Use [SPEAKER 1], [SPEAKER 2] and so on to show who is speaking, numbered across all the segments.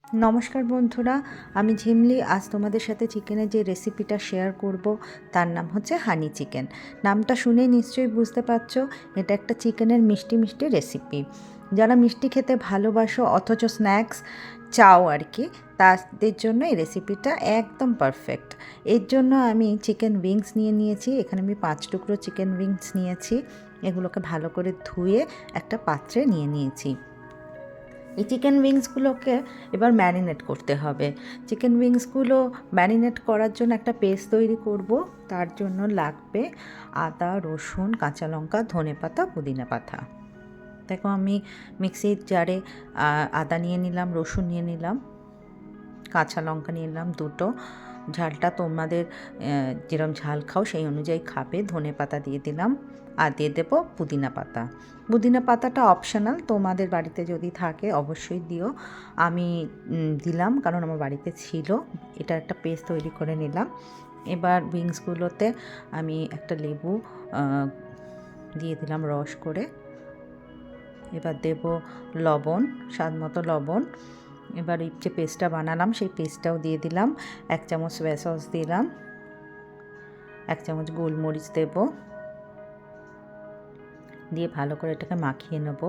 [SPEAKER 1] নমস্কার বন্ধুরা, আমি ঝিমলি। আজ তোমাদের সাথে চিকেনের যে রেসিপিটা শেয়ার করব তার নাম হচ্ছে হানি চিকেন। নামটা শুনে নিশ্চয়ই বুঝতে পারছো এটা একটা চিকেনের মিষ্টি মিষ্টি রেসিপি। যারা মিষ্টি খেতে ভালোবাসো অথচ স্ন্যাক্স চাও আর কি, তাদের জন্য এই রেসিপিটা একদম পারফেক্ট। এর জন্য আমি চিকেন উইংস নিয়েছি। এখানে আমি 5 টুকরো চিকেন উইংস নিয়েছি। এগুলোকে ভালো করে ধুয়ে একটা পাত্রে নিয়েছি। এই চিকেন উইংসগুলোকে এবার ম্যারিনেট করতে হবে। চিকেন উইংসগুলো ম্যারিনেট করার জন্য একটা পেস্ট তৈরি করব। তার জন্য লাগবে আদা, রসুন, কাঁচা লঙ্কা, ধনেপাতা, পুদিনা পাতা। দেখো আমি মিক্সির জারে আদা নিয়ে নিলাম, রসুন নিয়ে নিলাম, কাঁচা লঙ্কা নিয়ে নিলাম দুটো। ঝালটা তোমাদের যেরকম ঝাল খাও সেই অনুযায়ী খাবে। ধনেপাতা দিয়ে দিলাম আর দিয়ে দেবো পুদিনা পাতা। পুদিনা পাতাটা অপশনাল, তোমাদের বাড়িতে যদি থাকে অবশ্যই দিও। আমি দিলাম কারণ আমার বাড়িতে ছিল। এটা একটা পেস্ট তৈরি করে নিলাম। এবার উইংসগুলোতে আমি একটা লেবু দিয়ে দিলাম রস করে। এবার দেব লবণ, স্বাদ মতো লবণ। এবার এই যে পেস্টটা বানালাম সেই পেস্টটাও দিয়ে দিলাম। 1 চামচ সয়া সস দিলাম, 1 চামচ গোলমরিচ দেব, দিয়ে ভালো করে এটাকে মাখিয়ে নেব।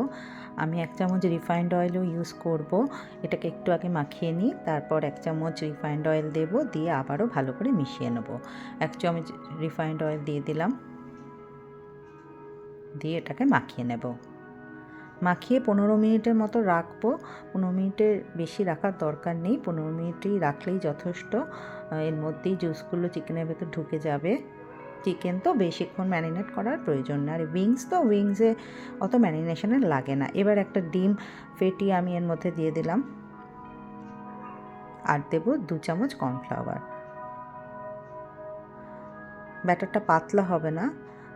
[SPEAKER 1] আমি 1 চামচ রিফাইন্ড অয়েলও ইউজ করব। এটাকে একটু আগে মাখিয়ে নিই, তারপর 1 চামচ রিফাইন্ড অয়েল দেব, দিয়ে আবারও ভালো করে মিশিয়ে নেব। 1 চামচ রিফাইন্ড অয়েল দিয়ে দিলাম, দিয়ে এটাকে মাখিয়ে নেব। মাখিয়ে 15 মিনিটের মতো রাখবো। 15 মিনিটের বেশি রাখার দরকার নেই, 15 মিনিটই রাখলেই যথেষ্ট। এর মধ্যেই জুসগুলো চিকেনের ভেতর ঢুকে যাবে। চিকেন তো বেশিক্ষণ ম্যারিনেট করার প্রয়োজন না, আর উইংসে অত ম্যারিনেশনের লাগে না। এবার একটা ডিম ফেটিয়ে আমি এর মধ্যে দিয়ে দিলাম, আর দেবো 2 চামচ কর্নফ্লাওয়ার। ব্যাটারটা পাতলা হবে না,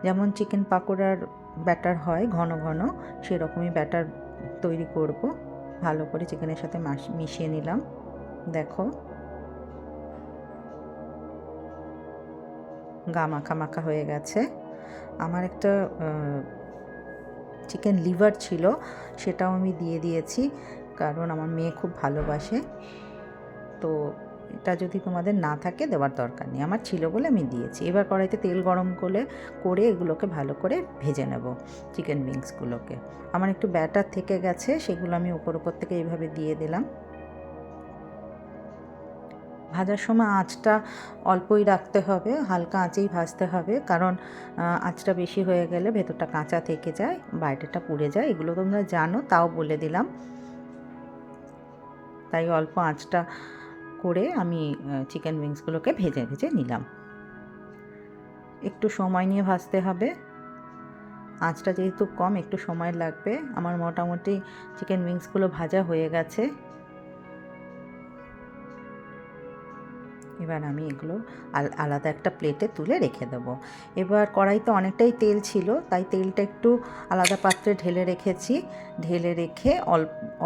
[SPEAKER 1] যেমন চিকেন পাকোড়ার ব্যাটার হয় ঘন ঘন, সেরকমই ব্যাটার তৈরি করব। ভালো করে চিকেনের সাথে মিশিয়ে নিলাম। দেখো গা মাখা মাখা হয়ে গেছে। আমার একটা চিকেন লিভার ছিল, সেটাও আমি দিয়ে দিয়েছি, কারণ আমার মেয়ে খুব ভালোবাসে। তো এটা যদি তোমাদের না থাকে দেওয়ার দরকার নেই, আমার ছিল বলে আমি দিয়েছি। এবার কড়াইতে তেল গরম করে এগুলোকে ভালো করে ভেজে নেব, চিকেন উইংসগুলোকে। আমার একটু ব্যাটার থেকে গেছে, সেগুলো আমি উপর থেকে এইভাবে দিয়ে দিলাম। ভাজার সময় আঁচটা অল্পই রাখতে হবে, হালকা আঁচেই ভাজতে হবে, কারণ আঁচটা বেশি হয়ে গেলে ভেতরটা কাঁচা থেকে যায়, বাইরেটা পুড়ে যায়। এগুলো তোমরা জানো, তাও বলে দিলাম। তাই অল্প আঁচটা করে আমি চিকেন উইংসগুলোকে ভেজে ভেজে নিলাম। একটু সময় নিয়ে ভাজতে হবে, আঁচটা যেহেতু কম একটু সময় লাগবে। আমার মোটামুটি চিকেন উইংসগুলো ভাজা হয়ে গেছে। এবার আমি এগুলো আলাদা একটা প্লেটে তুলে রেখে দেবো। এবার কড়াইতে অনেকটাই তেল ছিল, তাই তেলটা একটু আলাদা পাত্রে ঢেলে রেখেছি। ঢেলে রেখে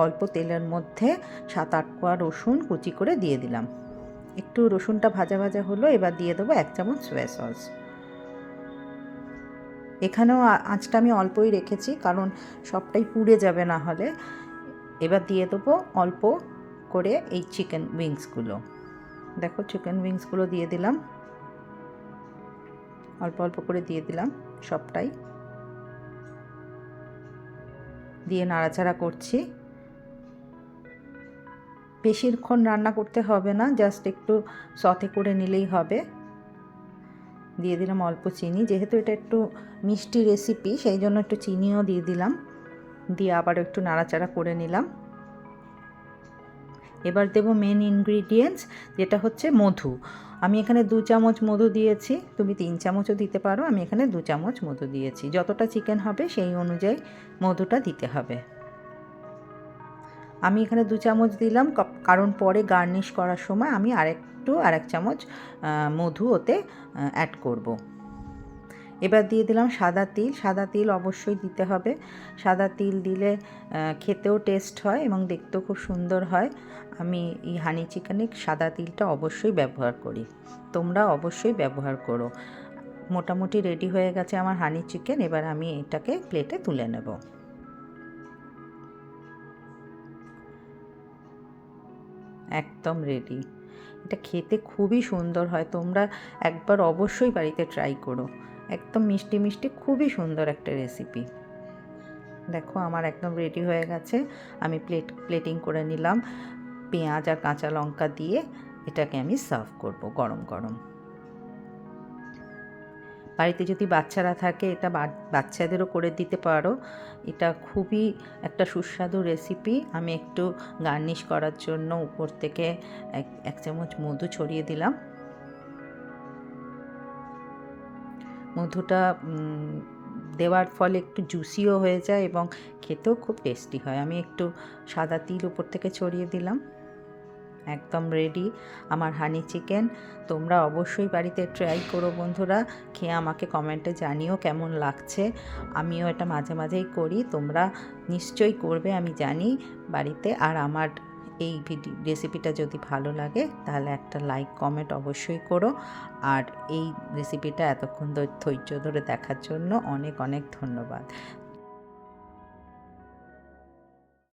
[SPEAKER 1] অল্প তেলের মধ্যে 7-8 কোয়া রসুন কুচি করে দিয়ে দিলাম। একটু রসুনটা ভাজা ভাজা হলো, এবার দিয়ে দেবো 1 চামচ সয়া সস। এখানেও আঁচটা আমি অল্পই রেখেছি, কারণ সবটাই পুড়ে যাবে না হলে। এবার দিয়ে দেবো অল্প করে এই চিকেন উইংসগুলো। দেখো চিকেন উইংসগুলো দিয়ে দিলাম, অল্প অল্প করে দিয়ে দিলাম সবটাই, দিয়ে নাড়াচাড়া করছি। বেশিক্ষণ রান্না করতে হবে না, জাস্ট একটু সতে করে নিলেই হবে। দিয়ে দিলাম অল্প চিনি, যেহেতু এটা একটু মিষ্টি রেসিপি সেই জন্য একটু চিনিও দিয়ে দিলাম, দিয়ে আবার একটু নাড়াচাড়া করে নিলাম। এবার দেব মেন ইনগ্রিডিয়েন্টস, যেটা হচ্ছে মধু। আমি এখানে 2 চামচ মধু দিয়েছি, তুমি 3 চামচও দিতে পারো। আমি এখানে 2 চামচ মধু দিয়েছি, যতটা চিকেন হবে সেই অনুযায়ী মধুটা দিতে হবে। আমি এখানে 2 চামচ দিলাম, কারণ পরে গার্নিশ করার সময় আমি আরেক চামচ মধু ওতে অ্যাড করব। এবার দিয়ে দিলাম সাদা তিল। সাদা তিল অবশ্যই দিতে হবে, সাদা তিল দিলে খেতেও টেস্ট হয় এবং দেখতেও খুব সুন্দর হয়। আমি এই হানি চিকেনে সাদা তিলটা অবশ্যই ব্যবহার করি, তোমরা অবশ্যই ব্যবহার করো। মোটামুটি রেডি হয়ে গেছে আমার হানি চিকেন। এবার আমি এটাকে প্লেটে তুলে নেব। একদম রেডি। এটা খেতে খুবই সুন্দর হয়, তোমরা একবার অবশ্যই বাড়িতে ট্রাই করো। একদম মিষ্টি মিষ্টি খুবই সুন্দর একটা রেসিপি। দেখো আমার একদম রেডি হয়ে গেছে। আমি প্লেটিং করে নিলাম, পেঁয়াজ আর কাঁচা লঙ্কা দিয়ে এটাকে আমি সার্ভ করব গরম গরম। বাড়িতে যদি বাচ্চারা থাকে এটা বাচ্চাদেরও করে দিতে পারো। এটা খুবই একটা সুস্বাদু রেসিপি। আমি একটু গার্নিশ করার জন্য উপর থেকে এক চামচ মধু ছড়িয়ে দিলাম। মধুটা দেওয়ার ফলে একটু জুসিও হয়ে যায় এবং খেতেও খুব টেস্টি হয়। আমি একটু সাদা তিল উপর থেকে ছড়িয়ে দিলাম। একদম রেডি আমার হানি চিকেন। তোমরা অবশ্যই বাড়িতে ট্রাই করো বন্ধুরা, খেয়ে আমাকে কমেন্টে জানিও কেমন লাগছে। আমিও এটা মাঝে মাঝেই করি, তোমরা নিশ্চয়ই করবে আমি জানি বাড়িতে। আর আমার এই রেসিপিটা যদি ভালো লাগে তাহলে একটা লাইক কমেন্ট অবশ্যই করো। আর এই রেসিপিটা এতক্ষণ ধৈর্য ধরে দেখার জন্য অনেক অনেক ধন্যবাদ।